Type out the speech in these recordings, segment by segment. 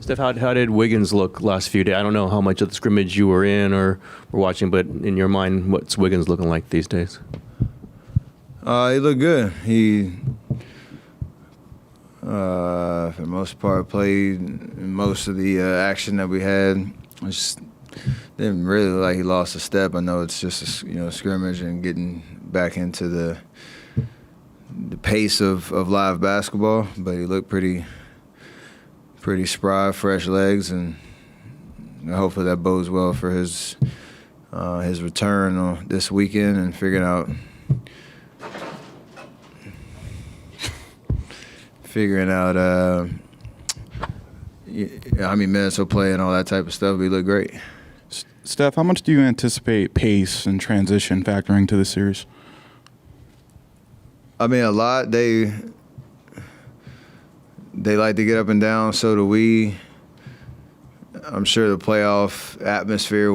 Steph, how did Wiggins look last few days? I don't know how much of the scrimmage you were in or were watching, but in your mind, what's Wiggins looking like these days? He looked good. He, for the most part, played in most of the action that we had. Just didn't really look like he lost a step. I know it's just a scrimmage and getting back into the pace of live basketball, but he looked pretty spry, fresh legs, and hopefully that bodes well for his return this weekend and figuring out how many minutes he'll play and all that type of stuff. But he looked great. Steph, how much do you anticipate pace and transition factoring to the series? I mean, a lot. They like to get up and down, so do we. I'm sure the playoff atmosphere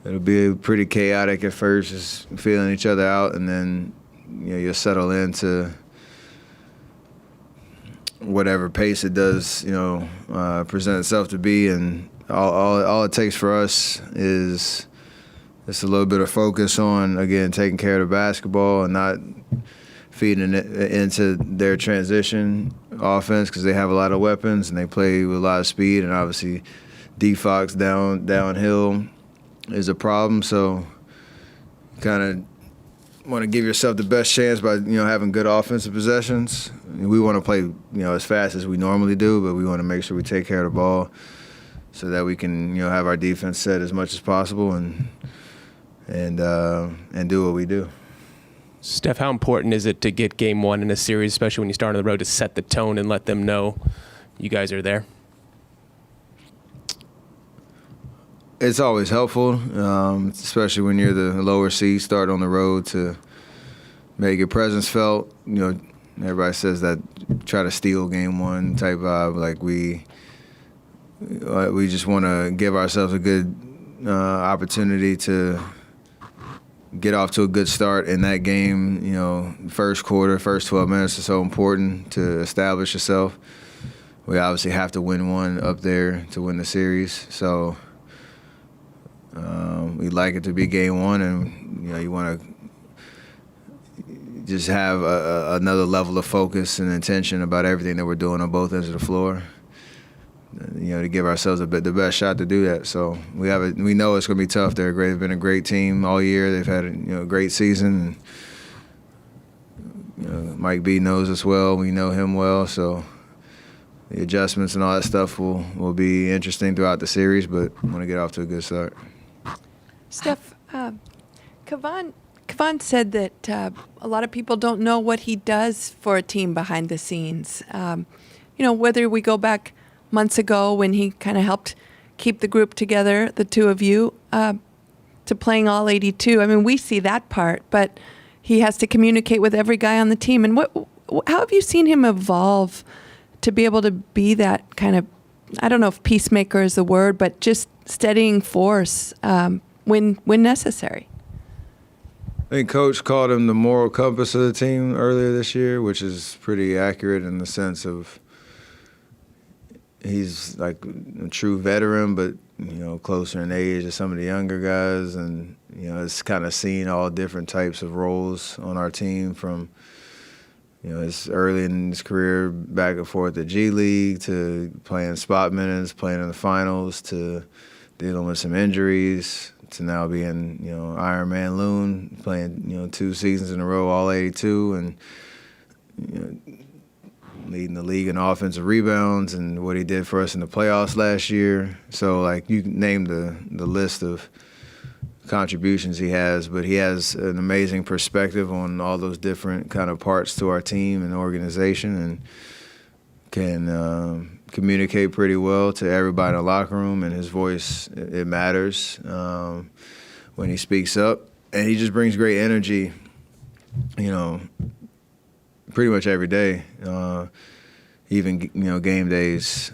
it'll be pretty chaotic at first, just feeling each other out, and then you'll settle into whatever pace it does, present itself to be. And all it takes for us is just a little bit of focus on, again, taking care of the basketball and not feeding it into their transition offense, because they have a lot of weapons and they play with a lot of speed, and obviously D-Fox downhill is a problem. So kind of want to give yourself the best chance by having good offensive possessions. We want to play as fast as we normally do, but we want to make sure we take care of the ball so that we can have our defense set as much as possible and do what we do. Steph, how important is it to get game one in a series, especially when you start on the road, to set the tone and let them know you guys are there? It's always helpful, especially when you're the lower seed, start on the road, to make your presence felt. Everybody says that try to steal game one type vibe. Like we just want to give ourselves a good opportunity to get off to a good start in that game. First quarter, first 12 minutes are so important to establish yourself. We obviously have to win one up there to win the series. So we'd like it to be game one, and you want to just have another level of focus and intention about everything that we're doing on both ends of the floor. To give ourselves the best shot to do that. So we know it's going to be tough. They've been a great team all year. They've had a great season. And, Mike B knows us well. We know him well. So the adjustments and all that stuff will be interesting throughout the series, but I want to get off to a good start. Steph, Kevon said that a lot of people don't know what he does for a team behind the scenes. Whether we go back months ago when he kind of helped keep the group together, the two of you, to playing all 82. I mean, we see that part, but he has to communicate with every guy on the team. And how have you seen him evolve to be able to be that kind of, I don't know if peacemaker is the word, but just steadying force when necessary? I think Coach called him the moral compass of the team earlier this year, which is pretty accurate in the sense of he's like a true veteran, but closer in age to some of the younger guys, and it's kind of seen all different types of roles on our team, from his early in his career back and forth at G League to playing spot minutes, playing in the finals, to dealing with some injuries, to now being Iron Man Loon, playing 2 seasons in a row, all 82, and leading the league in offensive rebounds, and what he did for us in the playoffs last year. So, you name the list of contributions he has, but he has an amazing perspective on all those different kind of parts to our team and organization, and can communicate pretty well to everybody in the locker room, and his voice, it matters when he speaks up. And he just brings great energy, pretty much every day. Even game days,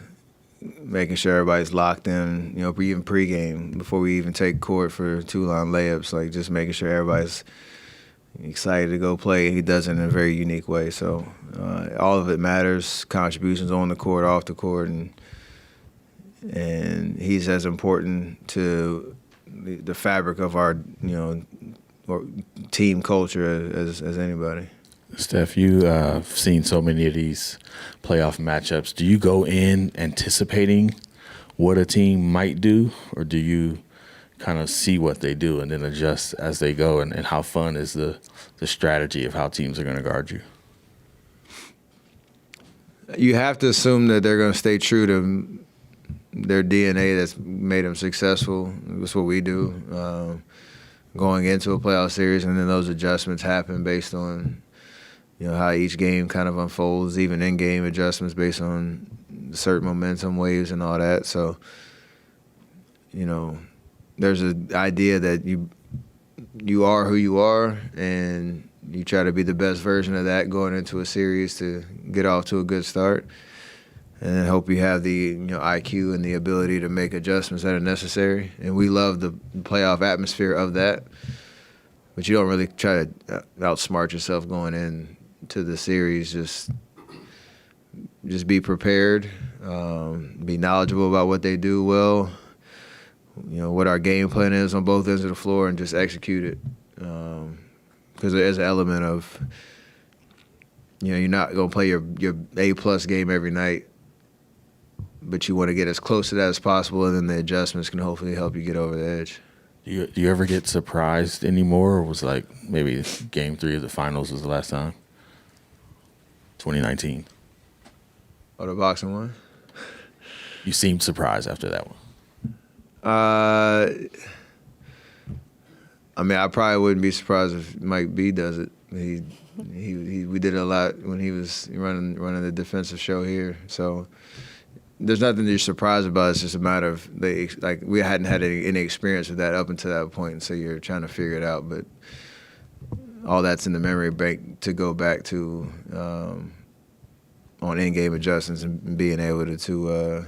making sure everybody's locked in, even pregame, before we even take court for 2-line layups, just making sure everybody's excited to go play. He does it in a very unique way. So all of it matters, contributions on the court, off the court, and and he's as important to the fabric of our or team culture as anybody. Steph, you've seen so many of these playoff matchups. Do you go in anticipating what a team might do, or do you kind of see what they do and then adjust as they go? And how fun is the strategy of how teams are going to guard you? You have to assume that they're going to stay true to their DNA that's made them successful. That's what we do going into a playoff series, and then those adjustments happen based on how each game kind of unfolds, even in-game adjustments based on certain momentum waves and all that. So, there's an idea that you are who you are, and you try to be the best version of that going into a series to get off to a good start, and then hope you have the IQ and the ability to make adjustments that are necessary. And we love the playoff atmosphere of that, but you don't really try to outsmart yourself going into the series. Just be prepared, be knowledgeable about what they do well, what our game plan is on both ends of the floor, and just execute it. Because there's an element of, you're not going to play your A-plus game every night, but you want to get as close to that as possible, and then the adjustments can hopefully help you get over the edge. Do you ever get surprised anymore, or was like maybe Game 3 of the finals was the last time? 2019. Oh, the boxing one? You seemed surprised after that one. I probably wouldn't be surprised if Mike B does it. We did it a lot when he was running the defensive show here. So there's nothing to be surprised about. It's just a matter of we hadn't had any experience with that up until that point, and so you're trying to figure it out. But all that's in the memory bank to go back to on in-game adjustments and being able to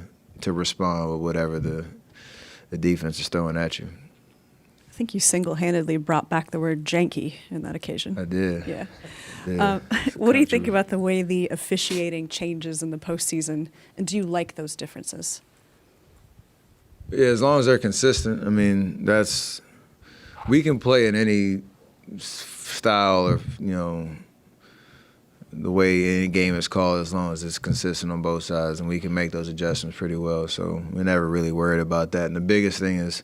respond with whatever the defense is throwing at you. I think you single-handedly brought back the word janky in that occasion. I did. Yeah. I did. What do you think about the way the officiating changes in the postseason, and do you like those differences? Yeah, as long as they're consistent. We can play in any style or the way any game is called, as long as it's consistent on both sides, and we can make those adjustments pretty well. So we're never really worried about that. And the biggest thing is,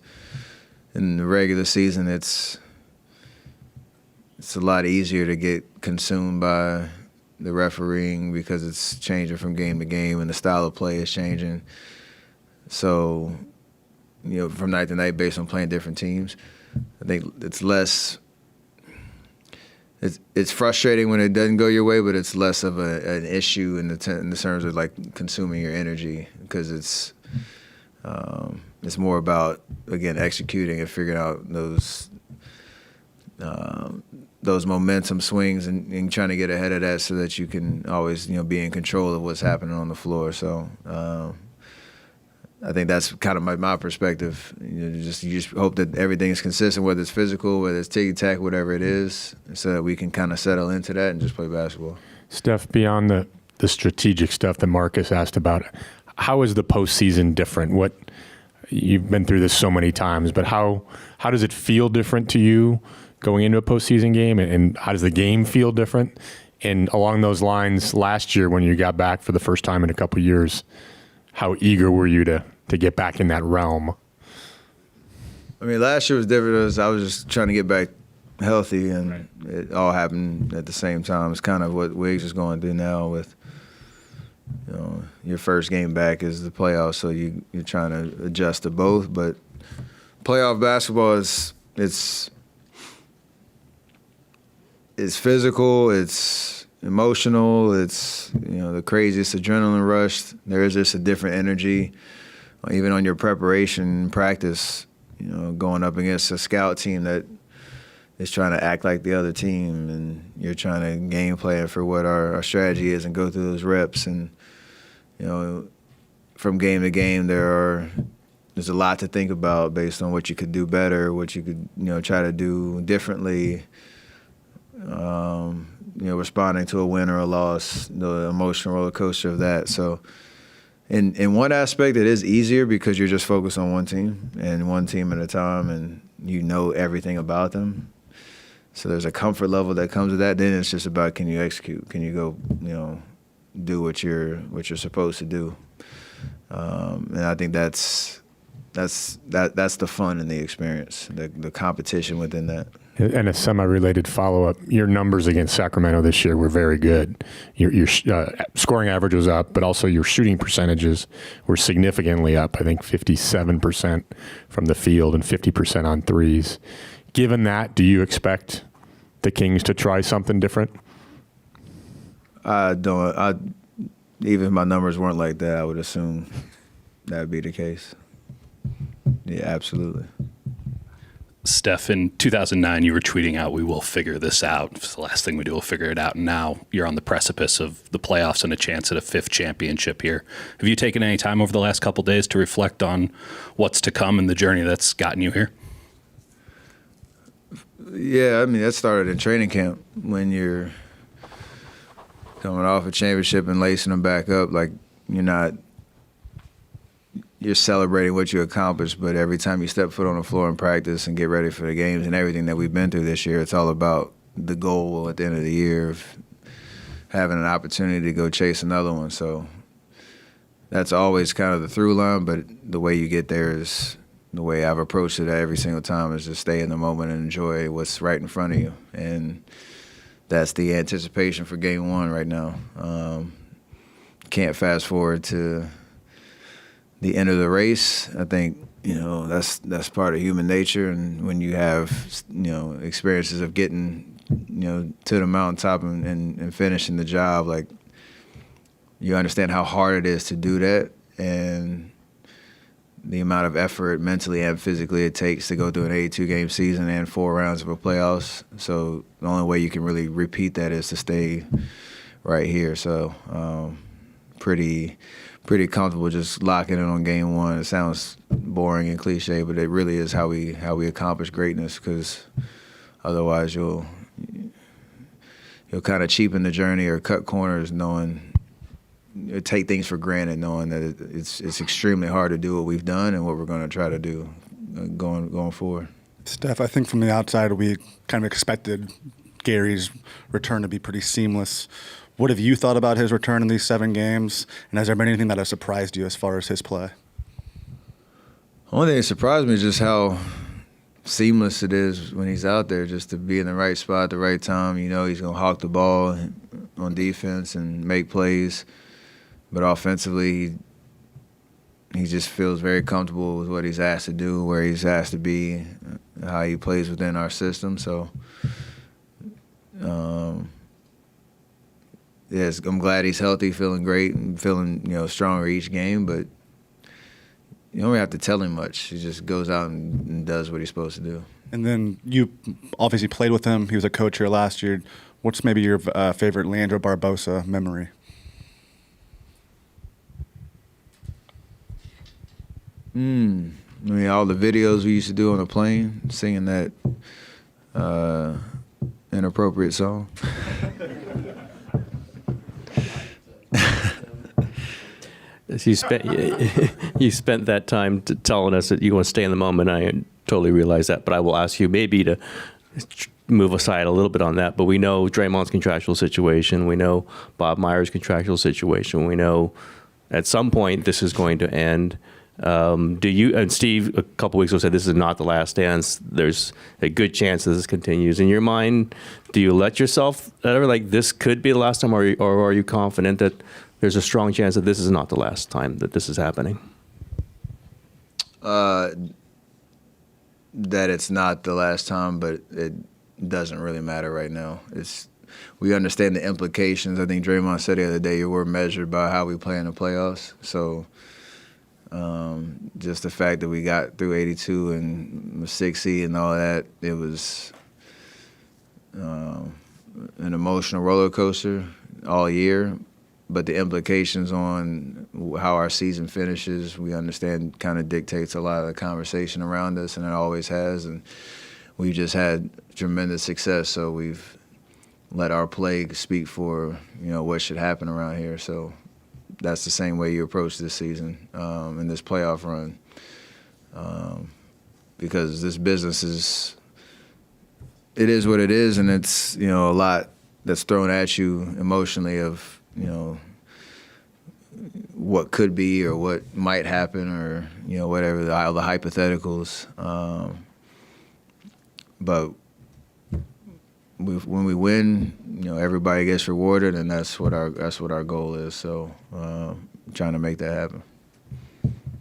in the regular season, it's a lot easier to get consumed by the refereeing because it's changing from game to game and the style of play is changing. So, from night to night based on playing different teams, I think it's less. It's frustrating when it doesn't go your way, but it's less of an issue in the terms of consuming your energy, because it's more about, again, executing and figuring out those momentum swings and trying to get ahead of that so that you can always be in control of what's happening on the floor. So I think that's kind of my perspective. You just hope that everything is consistent, whether it's physical, whether it's ticky-tack, whatever it is, so that we can kind of settle into that and just play basketball. Steph, beyond the strategic stuff that Marcus asked about, how is the postseason different? You've been through this so many times, but how does it feel different to you going into a postseason game, and how does the game feel different? And along those lines, last year when you got back for the first time in a couple of years, how eager were you to get back in that realm? Last year was different. I was just trying to get back healthy, and It all happened at the same time. It's kind of what Wiggs is going through now with, your first game back is the playoffs, so you're trying to adjust to both. But playoff basketball it's physical, it's emotional, it's the craziest adrenaline rush. There is just a different energy, even on your preparation practice. Going up against a scout team that is trying to act like the other team, and you're trying to game plan for what our strategy is and go through those reps. And from game to game, there's a lot to think about based on what you could do better, what you could try to do differently. Responding to a win or a loss, the emotional roller coaster of that. So in one aspect, it is easier because you're just focused on one team and one team at a time, and you know everything about them. So there's a comfort level that comes with that. Then it's just about, can you execute? Can you go, do what you're supposed to do? And I think that's the fun in the experience, the competition within that. And a semi-related follow-up, your numbers against Sacramento this year were very good. Your scoring average was up, but also your shooting percentages were significantly up. I think 57% from the field and 50% on threes. Given that, do you expect the Kings to try something different? I don't. Even if my numbers weren't like that, I would assume that would be the case. Yeah, absolutely. Steph, in 2009, you were tweeting out, "We will figure this out. If it's the last thing we do, we'll figure it out." And now you're on the precipice of the playoffs and a chance at a 5th championship here. Have you taken any time over the last couple of days to reflect on what's to come and the journey that's gotten you here? Yeah, I mean, that started in training camp when you're coming off a championship and lacing them back up. Like, you're celebrating what you accomplished, but every time you step foot on the floor in practice and get ready for the games and everything that we've been through this year, it's all about the goal at the end of the year of having an opportunity to go chase another one. So that's always kind of the through line, but the way you get there is the way I've approached it every single time, is just stay in the moment and enjoy what's right in front of you. And that's the anticipation for game 1 right now. Can't fast forward to the end of the race. I think, that's part of human nature. And when you have, experiences of getting, to the mountaintop and finishing the job, like, you understand how hard it is to do that, and the amount of effort mentally and physically it takes to go through an 82-game season and 4 rounds of a playoffs. So the only way you can really repeat that is to stay right here. So pretty comfortable just locking in on game 1. It sounds boring and cliche, but it really is how we accomplish greatness, because otherwise you'll kind of cheapen the journey or cut corners, take things for granted, knowing that it's extremely hard to do what we've done and what we're going to try to do going forward. Steph, I think from the outside we kind of expected Gary's return to be pretty seamless. What have you thought about his return in these 7 games? And has there been anything that has surprised you as far as his play? The only thing that surprised me is just how seamless it is when he's out there, just to be in the right spot at the right time. He's going to hawk the ball on defense and make plays. But offensively, he just feels very comfortable with what he's asked to do, where he's asked to be, how he plays within our system. So, yes, I'm glad he's healthy, feeling great, and feeling stronger each game. But you don't really have to tell him much. He just goes out and does what he's supposed to do. And then you obviously played with him. He was a coach here last year. What's maybe your favorite Leandro Barbosa memory? I mean, all the videos we used to do on the plane, singing that inappropriate song. You spent that time telling us that you want to stay in the moment. I totally realize that, but I will ask you maybe to move aside a little bit on that. But we know Draymond's contractual situation. We know Bob Myers' contractual situation. We know at some point this is going to end. Do you, and Steve a couple weeks ago said this is not the last dance. There's a good chance that this continues. In your mind, do you let yourself ever like this could be the last time, or are you confident that there's a strong chance that this is not the last time that this is happening? That it's not the last time, but it doesn't really matter right now. We understand the implications. I think Draymond said the other day, we're measured by how we play in the playoffs. So just the fact that we got through 82 and the 6 seed and all that, it was an emotional roller coaster all year. But the implications on how our season finishes, we understand, kind of dictates a lot of the conversation around us, and it always has. And we've just had tremendous success, so we've let our play speak for what should happen around here. So that's the same way you approach this season and this playoff run, because this business is what it is, and it's a lot that's thrown at you emotionally of what could be or what might happen or whatever all the hypotheticals, but when we win, everybody gets rewarded, and that's what our goal is. So, trying to make that happen.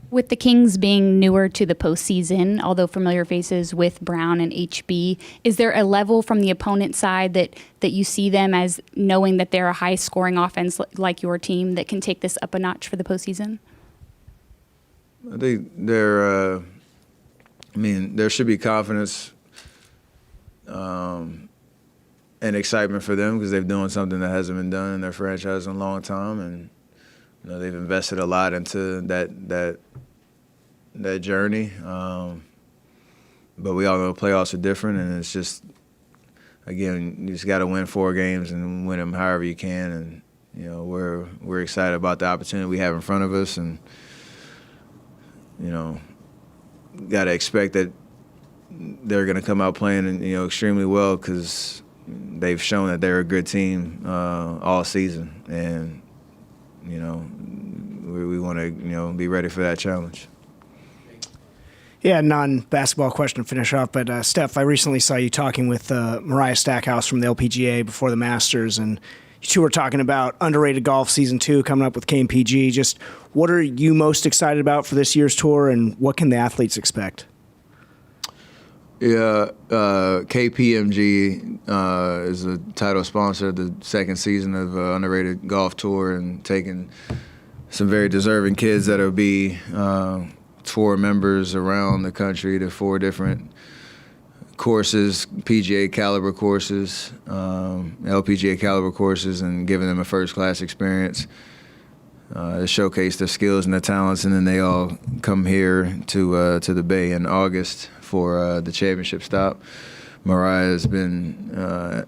With the Kings being newer to the postseason, although familiar faces with Brown and HB, is there a level from the opponent side that you see them as, knowing that they're a high-scoring offense like your team, that can take this up a notch for the postseason? I think there should be confidence and excitement for them because they're doing something that hasn't been done in their franchise in a long time, and they've invested a lot into that journey. But we all know playoffs are different, and it's just, again, you just got to win 4 games and win them however you can. And we're excited about the opportunity we have in front of us, and got to expect that they're going to come out playing extremely well because they've shown that they're a good team all season, and we want to be ready for that challenge. Yeah, non-basketball question to finish off, but Steph, I recently saw you talking with Mariah Stackhouse from the LPGA before the Masters, and you two were talking about underrated golf season 2 coming up with KPMG. Just what are you most excited about for this year's tour, and what can the athletes expect? Yeah, KPMG is a title sponsor of the second season of Underrated Golf Tour, and taking some very deserving kids that will be tour members around the country to 4 different courses, PGA caliber courses, LPGA caliber courses, and giving them a first-class experience to showcase their skills and their talents, and then they all come here to the Bay in August for the championship stop. Mariah has been,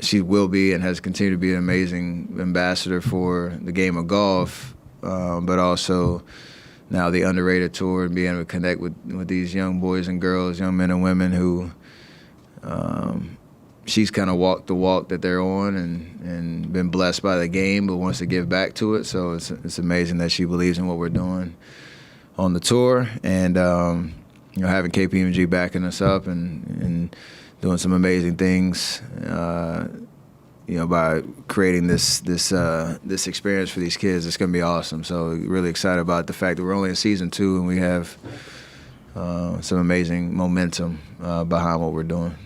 she will be and has continued to be an amazing ambassador for the game of golf, but also now the Underrated Tour, and being able to connect with these young boys and girls, young men and women who she's kind of walked the walk that they're on and been blessed by the game, but wants to give back to it. So it's amazing that she believes in what we're doing on the tour, and having KPMG backing us up and doing some amazing things, by creating this experience for these kids. It's going to be awesome. So really excited about the fact that we're only in season 2 and we have some amazing momentum behind what we're doing.